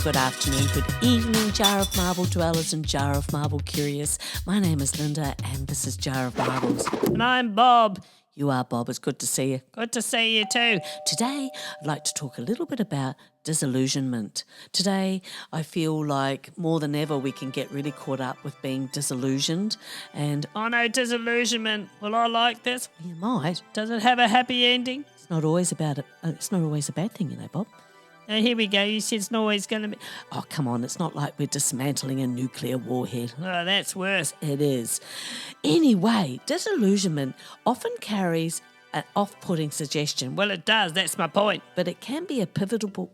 good afternoon, good evening, Jar of Marble dwellers and Jar of Marble curious. My name is Linda and this is Jar of Marbles. And I'm Bob. You are Bob, it's good to see you. Good to see you too. Today, I'd like to talk a little bit about disillusionment. Today, I feel like more than ever we can get really caught up with being disillusioned and... Oh no, disillusionment. Will I like this? You might. Does it have a happy ending? It's not always about it. It's not always a bad thing, you know, Bob. Now, here we go. You said it's not always going to be... Oh, come on. It's not like we're dismantling a nuclear warhead. Oh, that's worse. It is. Anyway, disillusionment often carries an off-putting suggestion. Well, it does. That's my point. But it can be a pivotal...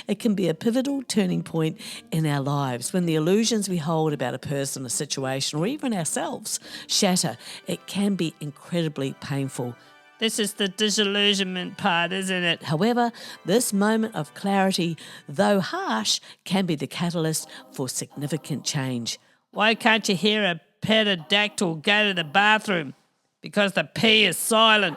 It can be a pivotal turning point in our lives when the illusions we hold about a person, a situation, or even ourselves shatter. It can be incredibly painful. This is the disillusionment part, isn't it? However, this moment of clarity, though harsh, can be the catalyst for significant change. Why can't you hear a pterodactyl go to the bathroom? Because the P is silent.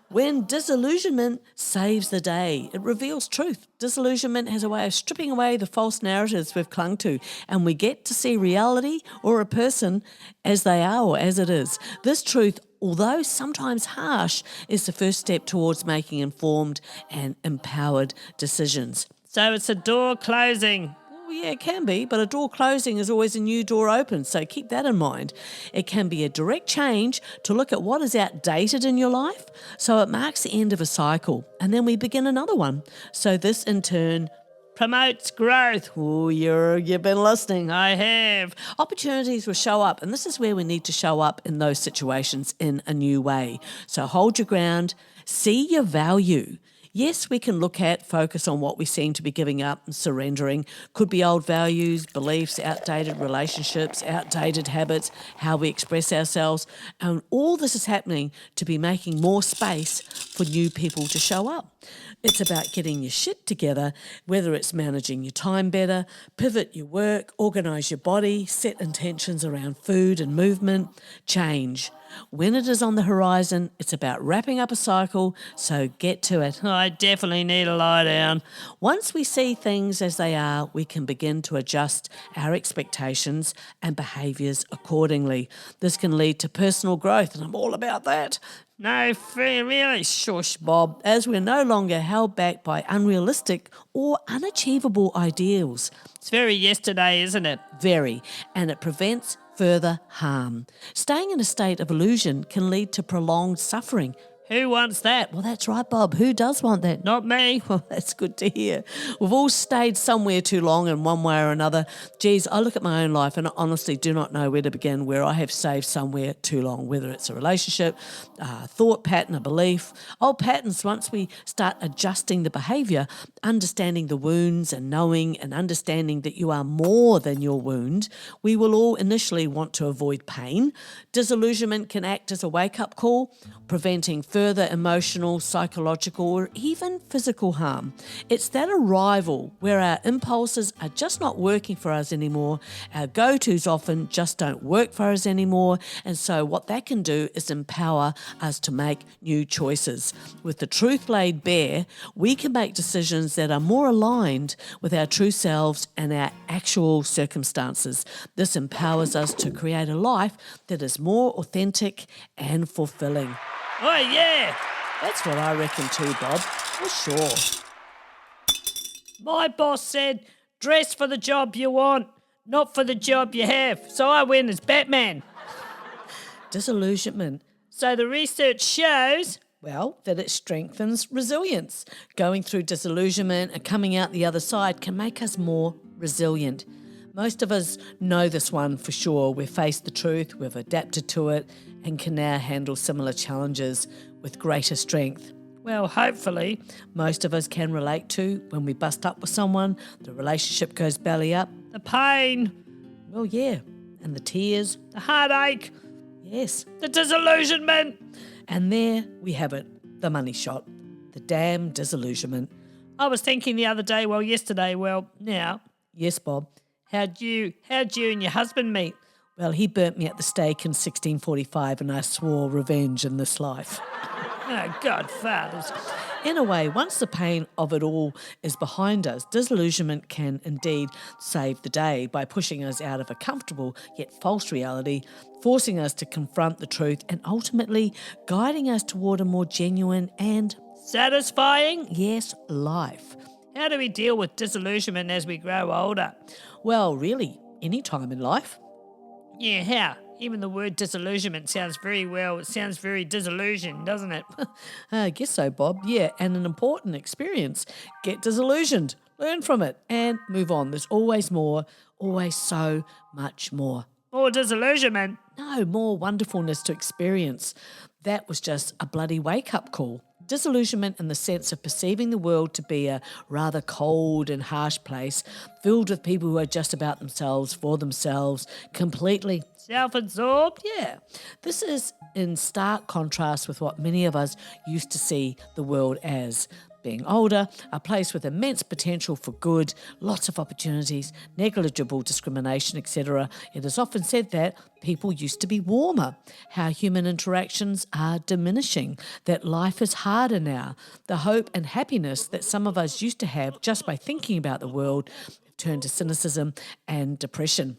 When disillusionment saves the day, it reveals truth. Disillusionment has a way of stripping away the false narratives we've clung to, and we get to see reality or a person as they are or as it is. This truth, although sometimes harsh, is the first step towards making informed and empowered decisions. So it's a door closing. Well, yeah, it can be, but a door closing is always a new door open, so keep that in mind. It can be a direct change to look at what is outdated in your life, so it marks the end of a cycle, and then we begin another one. So this, in turn, promotes growth. Oh, you've been listening. I have. Opportunities will show up, and this is where we need to show up in those situations in a new way. So hold your ground, see your value. Yes, we can focus on what we seem to be giving up and surrendering. Could be old values, beliefs, outdated relationships, outdated habits, how we express ourselves. And all this is happening to be making more space for new people to show up. It's about getting your shit together, whether it's managing your time better, pivot your work, organise your body, set intentions around food and movement, change. When it is on the horizon, it's about wrapping up a cycle, so get to it. I definitely need a lie down. Once we see things as they are, we can begin to adjust our expectations and behaviours accordingly. This can lead to personal growth, and I'm all about that. No, really? Shush, Bob, as we're no longer held back by unrealistic or unachievable ideals. It's very yesterday, isn't it? Very, and it prevents further harm. Staying in a state of illusion can lead to prolonged suffering. Who wants that? Well, that's right, Bob. Who does want that? Not me. Well, that's good to hear. We've all stayed somewhere too long in one way or another. Geez, I look at my own life and I honestly do not know where to begin where I have stayed somewhere too long, whether it's a relationship, a thought pattern, a belief. Old patterns, once we start adjusting the behaviour, understanding the wounds and knowing and understanding that you are more than your wound, we will all initially want to avoid pain. Disillusionment can act as a wake-up call, preventing further emotional, psychological, or even physical harm. It's that arrival where our impulses are just not working for us anymore. Our go-tos often just don't work for us anymore. And so what that can do is empower us to make new choices. With the truth laid bare, we can make decisions that are more aligned with our true selves and our actual circumstances. This empowers us to create a life that is more authentic and fulfilling. Oh, yeah. That's what I reckon too, Bob. For sure. My boss said, dress for the job you want, not for the job you have. So I went as Batman. Disillusionment. So the research shows... Well, that it strengthens resilience. Going through disillusionment and coming out the other side can make us more resilient. Most of us know this one for sure. We've faced the truth, we've adapted to it, and can now handle similar challenges with greater strength. Well, hopefully. Most of us can relate to when we bust up with someone, the relationship goes belly up. The pain. Well, yeah. And the tears. The heartache. Yes. The disillusionment. And there we have it, the money shot, the damn disillusionment. I was thinking the other day, now. Yes, Bob. How'd you and your husband meet? Well, he burnt me at the stake in 1645 and I swore revenge in this life. Oh, Godfathers. In a way, once the pain of it all is behind us, disillusionment can indeed save the day by pushing us out of a comfortable yet false reality, forcing us to confront the truth, and ultimately guiding us toward a more genuine and, Satisfying? yes, life. How do we deal with disillusionment as we grow older? Well, really, any time in life. Yeah, how? Even the word disillusionment sounds very disillusioned, doesn't it? I guess so, Bob. Yeah, and an important experience. Get disillusioned, learn from it, and move on. There's always more, always so much more. More disillusionment. No, more wonderfulness to experience. That was just a bloody wake-up call. Disillusionment in the sense of perceiving the world to be a rather cold and harsh place, filled with people who are just about themselves, for themselves, completely Self-absorbed? yeah. This is in stark contrast with what many of us used to see the world as. Being older, a place with immense potential for good, lots of opportunities, negligible discrimination, etc. It is often said that people used to be warmer, how human interactions are diminishing, that life is harder now. The hope and happiness that some of us used to have just by thinking about the world turned to cynicism and depression.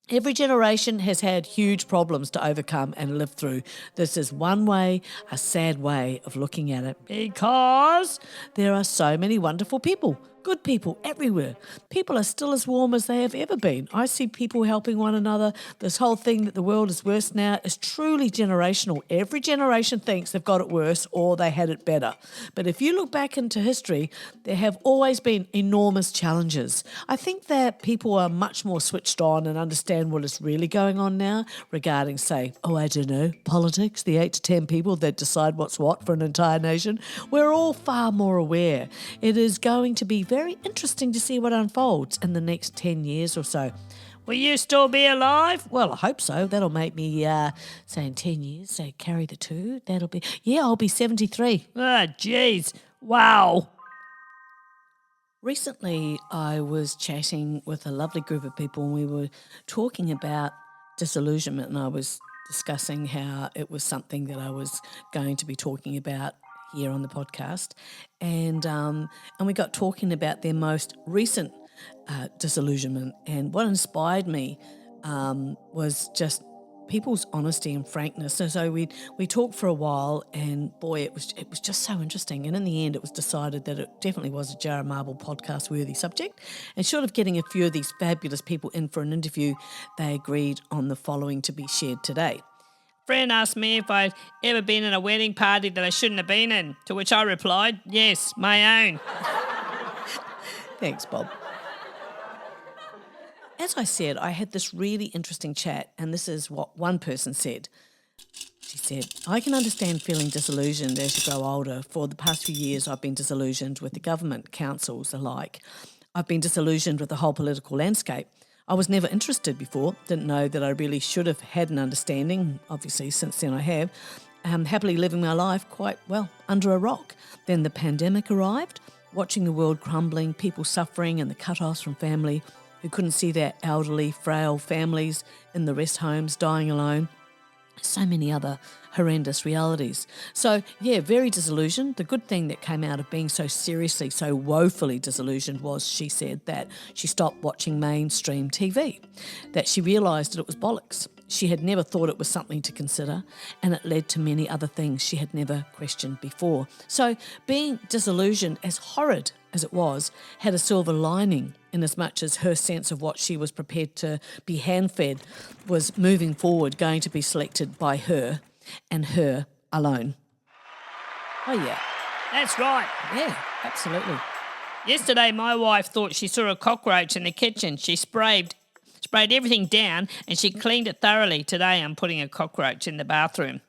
Every generation has had huge problems to overcome and live through. This is one way, a sad way of looking at it. Because There are so many wonderful people, good people everywhere. People are still as warm as they have ever been. I see people helping one another. This whole thing that the world is worse now is truly generational. Every generation thinks they've got it worse or they had it better. But if you look back into history, there have always been enormous challenges. I think that people are much more switched on and understand what is really going on now regarding, say, I don't know, politics, the 8 to 10 people that decide what's what for an entire nation. We're all far more aware. It is going to be very interesting to see what unfolds in the next 10 years or so. will you still be alive? Well, I hope so. That'll make me, say in 10 years, say carry the two. That'll be, I'll be 73. Ah, jeez. Wow. Recently, I was chatting with a lovely group of people and we were talking about disillusionment, and I was discussing how it was something that I was going to be talking about here on the podcast. And we got talking about their most recent disillusionment. And what inspired me was just people's honesty and frankness. And so we talked for a while, and boy, it was just so interesting. And in the end, it was decided that it definitely was a Jar of Marble podcast worthy subject. And short of getting a few of these fabulous people in for an interview, they agreed on the following to be shared today. Friend asked me if I'd ever been in a wedding party that I shouldn't have been in, to which I replied, yes, my own. Thanks, Bob. As I said, I had this really interesting chat, and this is what one person said. She said, I can understand feeling disillusioned as you grow older. For the past few years, I've been disillusioned with the government, councils alike. I've been disillusioned with the whole political landscape. I was never interested before, didn't know that I really should have had an understanding. Obviously, since then I have. Happily living my life quite, well, under a rock. Then the pandemic arrived, watching the world crumbling, people suffering and the cut-offs from family who couldn't see their elderly, frail families in the rest homes dying alone. So many other horrendous realities. So, yeah, very disillusioned. The good thing that came out of being so seriously, so woefully disillusioned was she said that she stopped watching mainstream TV, that she realised that it was bollocks. She had never thought it was something to consider, and it led to many other things she had never questioned before. So being disillusioned, as horrid as it was, had a silver lining in as much as her sense of what she was prepared to be hand-fed was moving forward going to be selected by her and her alone. Oh, yeah. That's right. Yeah, absolutely. Yesterday, my wife thought she saw a cockroach in the kitchen. She sprayed everything down and she cleaned it thoroughly. Today, I'm putting a cockroach in the bathroom.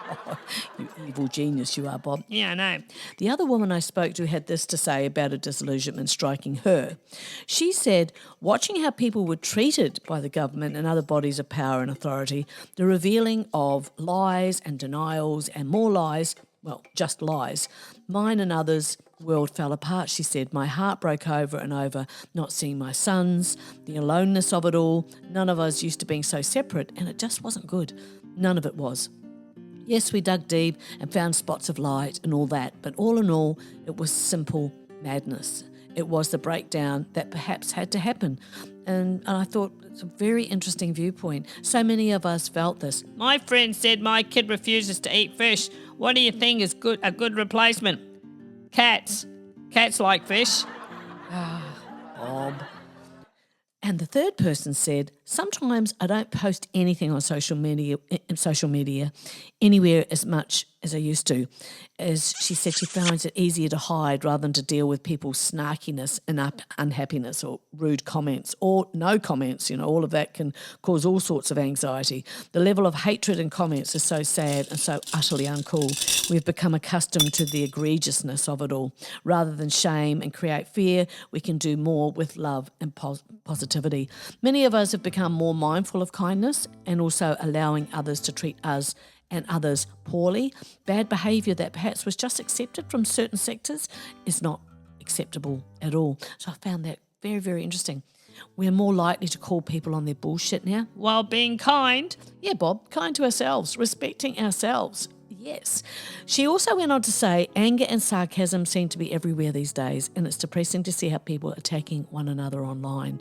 Oh, you evil genius you are, Bob. Yeah, I know. The other woman I spoke to had this to say about a disillusionment striking her. She said, watching how people were treated by the government and other bodies of power and authority, the revealing of lies and denials and more lies, well, just lies, mine and others' world fell apart, she said. My heart broke over and over, not seeing my sons, the aloneness of it all. None of us used to being so separate, and it just wasn't good. None of it was. Yes, we dug deep and found spots of light and all that, but all in all, it was simple madness. It was the breakdown that perhaps had to happen. And I thought it's a very interesting viewpoint. So many of us felt this. My friend said my kid refuses to eat fish. What do you think is a good replacement? Cats. Cats like fish. Bob. And the third person said, sometimes I don't post anything on social media anywhere as much as I used to. As she said, she finds it easier to hide rather than to deal with people's snarkiness and unhappiness or rude comments or no comments. All of that can cause all sorts of anxiety. The level of hatred in comments is so sad and so utterly uncool. We've become accustomed to the egregiousness of it all. Rather than shame and create fear, we can do more with love and positivity. Many of us have become more mindful of kindness and also allowing others to treat us and others poorly. Bad behaviour that perhaps was just accepted from certain sectors is not acceptable at all. So I found that very, very interesting. We're more likely to call people on their bullshit now. While being kind. Yeah, Bob, kind to ourselves, respecting ourselves. Yes. She also went on to say anger and sarcasm seem to be everywhere these days, and it's depressing to see how people are attacking one another online.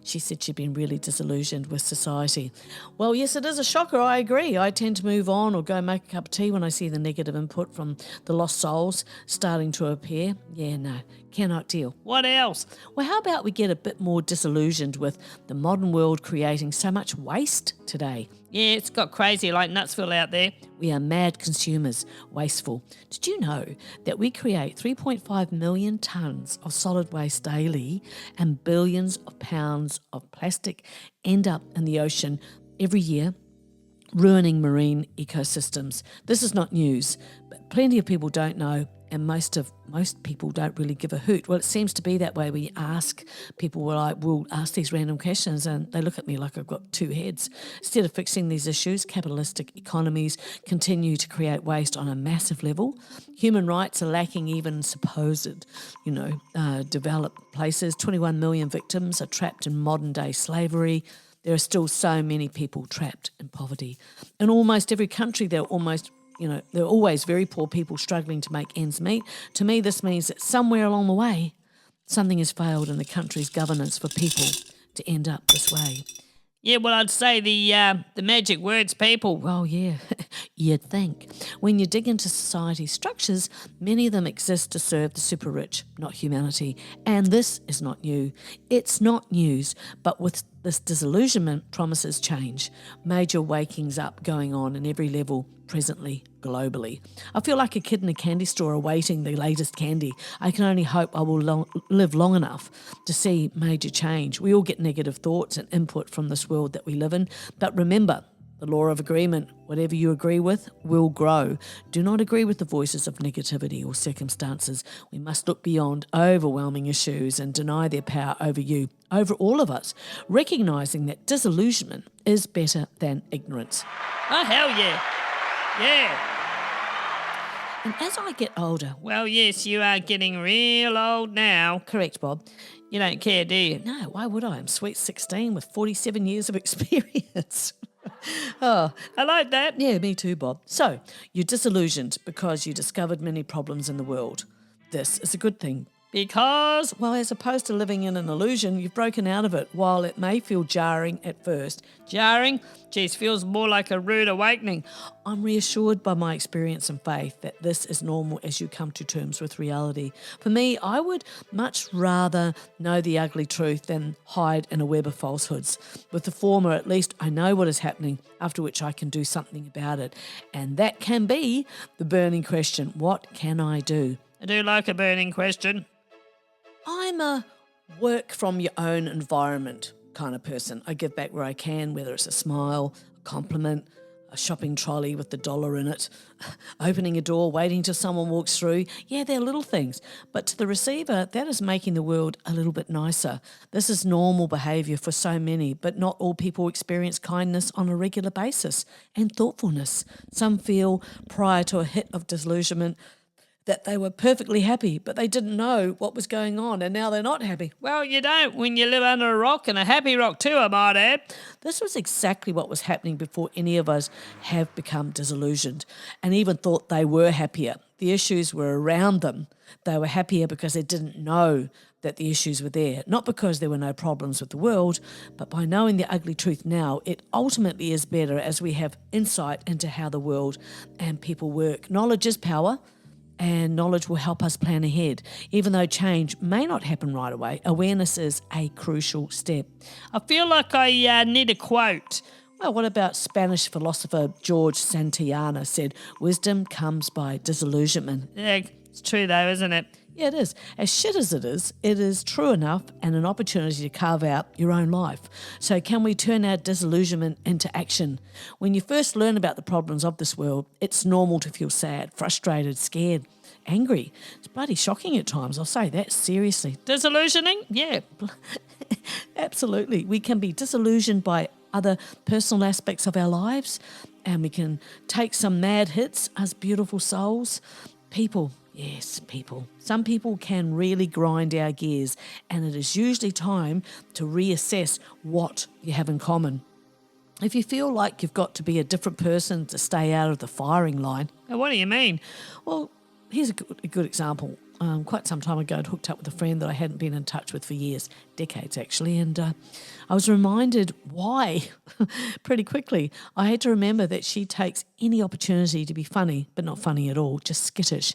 She said she'd been really disillusioned with society. Well, yes, it is a shocker. I agree. I tend to move on or go make a cup of tea when I see the negative input from the lost souls starting to appear. Yeah, no, cannot deal. What else? Well, how about we get a bit more disillusioned with the modern world creating so much waste today? Yeah, it's got crazy like Nutsville out there. We are mad consumers, wasteful. Did you know that we create 3.5 million tonnes of solid waste daily and billions of pounds of plastic end up in the ocean every year, ruining marine ecosystems? This is not news, but plenty of people don't know, and most people don't really give a hoot. Well, it seems to be that way. We ask people, we'll ask these random questions and they look at me like I've got two heads. Instead of fixing these issues, capitalistic economies continue to create waste on a massive level. Human rights are lacking even supposed, developed places. 21 million victims are trapped in modern-day slavery. There are still so many people trapped in poverty. In almost every country, there are always very poor people struggling to make ends meet. To me, this means that somewhere along the way, something has failed in the country's governance for people to end up this way. Yeah, well, I'd say the magic word's people. Well, yeah, you'd think. When you dig into society's structures, many of them exist to serve the super rich, not humanity. And this is not new. It's not news, but with this disillusionment promises change. Major wakings up going on in every level presently globally. I feel like a kid in a candy store awaiting the latest candy. I can only hope I will live long enough to see major change. We all get negative thoughts and input from this world that we live in, but remember, the law of agreement, whatever you agree with will grow. Do not agree with the voices of negativity or circumstances. We must look beyond overwhelming issues and deny their power over you, over all of us, recognising that disillusionment is better than ignorance. Oh, hell yeah. Yeah. And as I get older... Well, yes, you are getting real old now. Correct, Bob. You don't care, do you? No, why would I? I'm sweet 16 with 47 years of experience. Oh, I like that. Yeah, me too, Bob. So, you're disillusioned because you discovered many problems in the world. This is a good thing. Because? Well, as opposed to living in an illusion, you've broken out of it. While it may feel jarring at first. Jarring? Geez, feels more like a rude awakening. I'm reassured by my experience and faith that this is normal as you come to terms with reality. For me, I would much rather know the ugly truth than hide in a web of falsehoods. With the former, at least I know what is happening, after which I can do something about it. And that can be the burning question, what can I do? I do like a burning question. I'm a work from your own environment kind of person. I give back where I can, whether it's a smile, a compliment, a shopping trolley with the dollar in it, opening a door, waiting till someone walks through. Yeah, they're little things. But to the receiver, that is making the world a little bit nicer. This is normal behaviour for so many, but not all people experience kindness on a regular basis and thoughtfulness. Some feel prior to a hit of disillusionment that they were perfectly happy, but they didn't know what was going on, and now they're not happy. Well, you don't when you live under a rock, and a happy rock too, I might add. This was exactly what was happening before any of us have become disillusioned and even thought they were happier. The issues were around them. They were happier because they didn't know that the issues were there, not because there were no problems with the world, but by knowing the ugly truth now, it ultimately is better as we have insight into how the world and people work. Knowledge is power, and knowledge will help us plan ahead. Even though change may not happen right away, awareness is a crucial step. I feel like I need a quote. Well, what about Spanish philosopher George Santayana said, wisdom comes by disillusionment. Yeah, it's true though, isn't it? Yeah, it is. As shit as it is true enough and an opportunity to carve out your own life. So can we turn our disillusionment into action? When you first learn about the problems of this world, it's normal to feel sad, frustrated, scared, angry. It's bloody shocking at times, I'll say that, seriously. Disillusioning? Yeah. Absolutely. We can be disillusioned by other personal aspects of our lives, and we can take some mad hits as beautiful souls. People. Yes, people. Some people can really grind our gears, and it is usually time to reassess what you have in common. If you feel like you've got to be a different person to stay out of the firing line. What do you mean? Well, here's a good example. Quite some time ago, I'd hooked up with a friend that I hadn't been in touch with for years, decades actually, and I was reminded why pretty quickly. I had to remember that she takes any opportunity to be funny, but not funny at all, just skittish,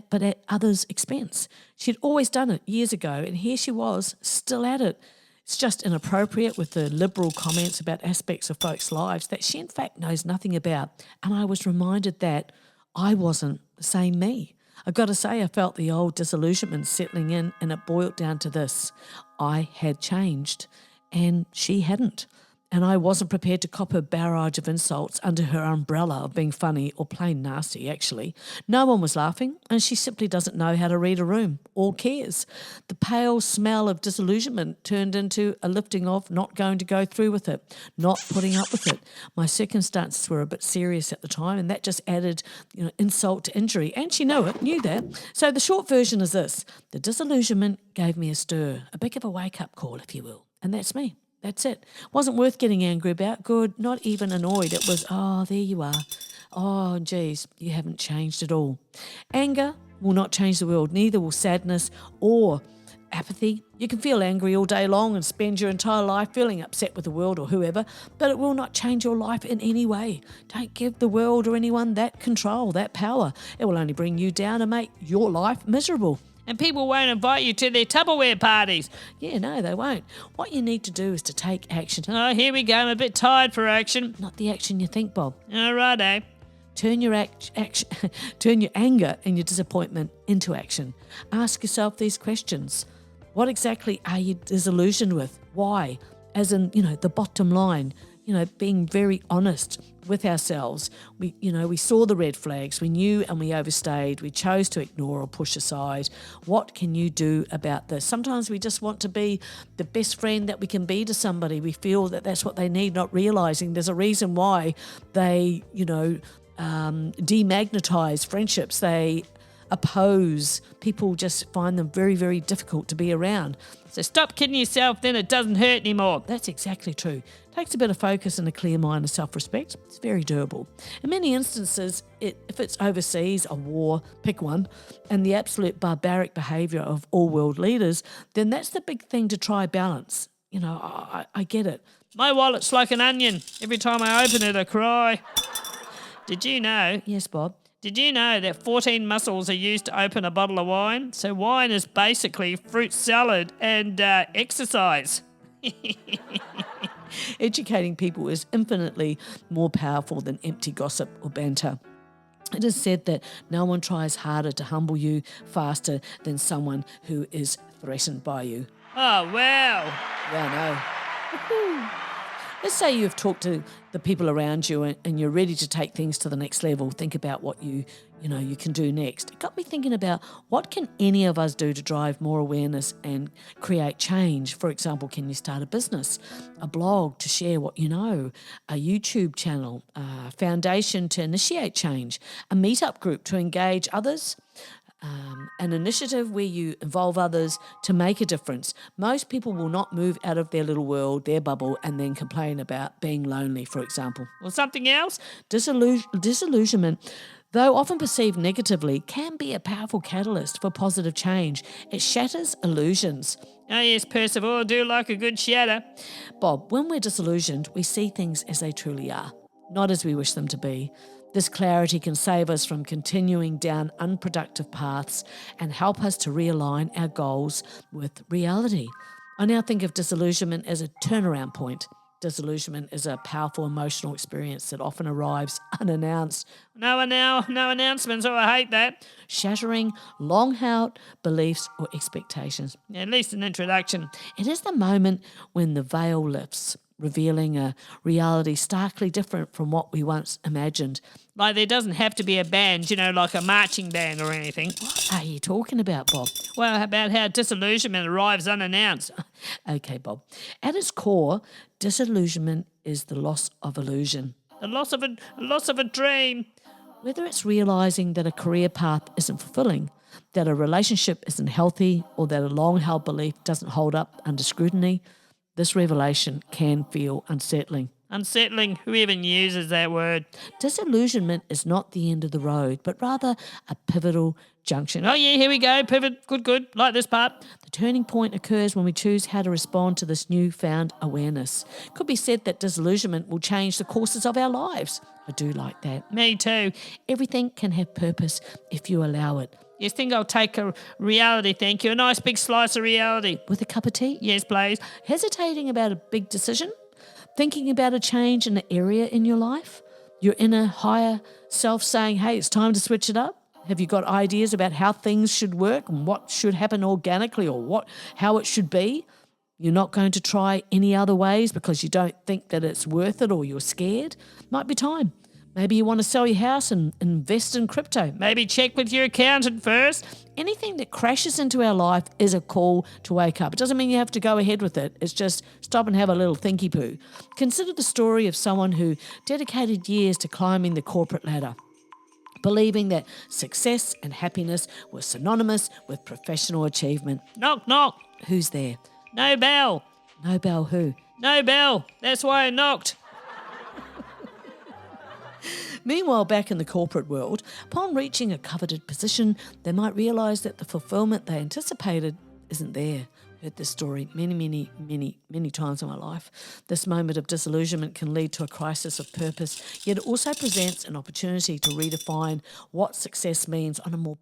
but at others' expense. She'd always done it years ago, and here she was, still at it. It's just inappropriate with the liberal comments about aspects of folks' lives that she in fact knows nothing about, and I was reminded that I wasn't the same me. I've got to say, I felt the old disillusionment settling in, and it boiled down to this. I had changed and she hadn't. And I wasn't prepared to cop her barrage of insults under her umbrella of being funny or plain nasty, actually. No one was laughing, and she simply doesn't know how to read a room or cares. The pale smell of disillusionment turned into a lifting of not going to go through with it, not putting up with it. My circumstances were a bit serious at the time, and that just added insult to injury. And she knew that. So the short version is this. The disillusionment gave me a stir, a bit of a wake-up call, if you will. And that's me. That's it. Wasn't worth getting angry about. Good, not even annoyed. It was, oh, there you are. Oh, geez, you haven't changed at all. Anger will not change the world. Neither will sadness or apathy. You can feel angry all day long and spend your entire life feeling upset with the world or whoever, but it will not change your life in any way. Don't give the world or anyone that control, that power. It will only bring you down and make your life miserable. And people won't invite you to their Tupperware parties. Yeah, no, they won't. What you need to do is to take action. Oh, here we go. I'm a bit tired for action. Not the action you think, Bob. All righto. Turn your turn your anger and your disappointment into action. Ask yourself these questions. What exactly are you disillusioned with? Why? As in, the bottom line, being very honest with ourselves. We saw the red flags. We knew and we overstayed. We chose to ignore or push aside. What can you do about this? Sometimes we just want to be the best friend that we can be to somebody. We feel that that's what they need, not realizing there's a reason why they, demagnetize friendships. They oppose. People just find them very, very difficult to be around. So stop kidding yourself, then it doesn't hurt anymore. That's exactly true. Takes a bit of focus and a clear mind and self-respect. It's very doable. In many instances, if it's overseas, a war, pick one, and the absolute barbaric behaviour of all world leaders, then that's the big thing to try balance. I get it. My wallet's like an onion. Every time I open it, I cry. Did you know? Yes, Bob. Did you know that 14 muscles are used to open a bottle of wine? So wine is basically fruit salad and exercise. Educating people is infinitely more powerful than empty gossip or banter. It is said that no one tries harder to humble you faster than someone who is threatened by you. Oh, wow. Yeah, I know. Let's say you've talked to the people around you and you're ready to take things to the next level. Think about what you can do next. It got me thinking about what can any of us do to drive more awareness and create change. For example, can you start a business, a blog to share what you know, a YouTube channel, a foundation to initiate change, a meetup group to engage others, an initiative where you involve others to make a difference. Most people will not move out of their little world, their bubble, and then complain about being lonely, for example. Or something else? Disillusionment, though often perceived negatively, can be a powerful catalyst for positive change. It shatters illusions. Oh yes, Percival, I do like a good shatter. Bob, when we're disillusioned, we see things as they truly are, not as we wish them to be. This clarity can save us from continuing down unproductive paths and help us to realign our goals with reality. I now think of disillusionment as a turnaround point. Disillusionment is a powerful emotional experience that often arrives unannounced. No announcements, oh, I hate that. Shattering long-held beliefs or expectations. At least an introduction. It is the moment when the veil lifts, revealing a reality starkly different from what we once imagined. Like there doesn't have to be a band, like a marching band or anything. What are you talking about, Bob? Well, about how disillusionment arrives unannounced. Okay, Bob. At its core, disillusionment is the loss of illusion. The loss of a dream. Whether it's realising that a career path isn't fulfilling, that a relationship isn't healthy, or that a long-held belief doesn't hold up under scrutiny, this revelation can feel unsettling. Unsettling? Who even uses that word? Disillusionment is not the end of the road, but rather a pivotal junction. Oh yeah, here we go. Pivot. Good. Like this part. The turning point occurs when we choose how to respond to this newfound awareness. It could be said that disillusionment will change the courses of our lives. I do like that. Me too. Everything can have purpose if you allow it. You think I'll take a reality, thank you. A nice big slice of reality. With a cup of tea? Yes, please. Hesitating about a big decision? Thinking about a change in an area in your life? Your inner higher self saying, hey, it's time to switch it up? Have you got ideas about how things should work and what should happen organically or how it should be? You're not going to try any other ways because you don't think that it's worth it or you're scared? Might be time. Maybe you want to sell your house and invest in crypto. Maybe check with your accountant first. Anything that crashes into our life is a call to wake up. It doesn't mean you have to go ahead with it. It's just stop and have a little thinky poo. Consider the story of someone who dedicated years to climbing the corporate ladder, believing that success and happiness were synonymous with professional achievement. Knock, knock. Who's there? No bell. No bell who? No bell. That's why I knocked. Meanwhile, back in the corporate world, upon reaching a coveted position, they might realise that the fulfilment they anticipated isn't there. Heard this story many times in my life. This moment of disillusionment can lead to a crisis of purpose, yet it also presents an opportunity to redefine what success means on a more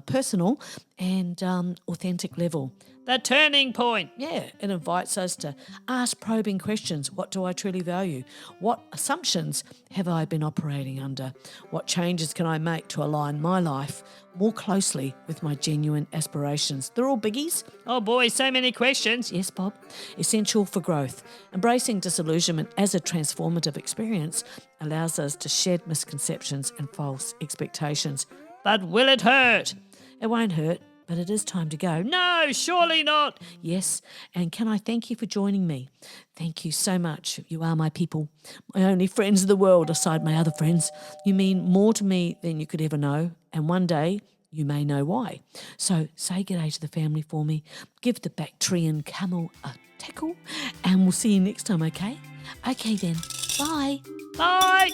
personal and authentic level. The turning point. Yeah, it invites us to ask probing questions. What do I truly value? What assumptions have I been operating under? What changes can I make to align my life more closely with my genuine aspirations? They're all biggies. Oh boy, so many questions. Yes, Bob. Essential for growth. Embracing disillusionment as a transformative experience allows us to shed misconceptions and false expectations. But will it hurt? It won't hurt. But it is time to go. No, surely not. Yes, and can I thank you for joining me? Thank you so much. You are my people, my only friends of the world aside my other friends. You mean more to me than you could ever know, and one day you may know why. So say g'day to the family for me. Give the Bactrian camel a tickle, and we'll see you next time, okay? Okay then, bye. Bye.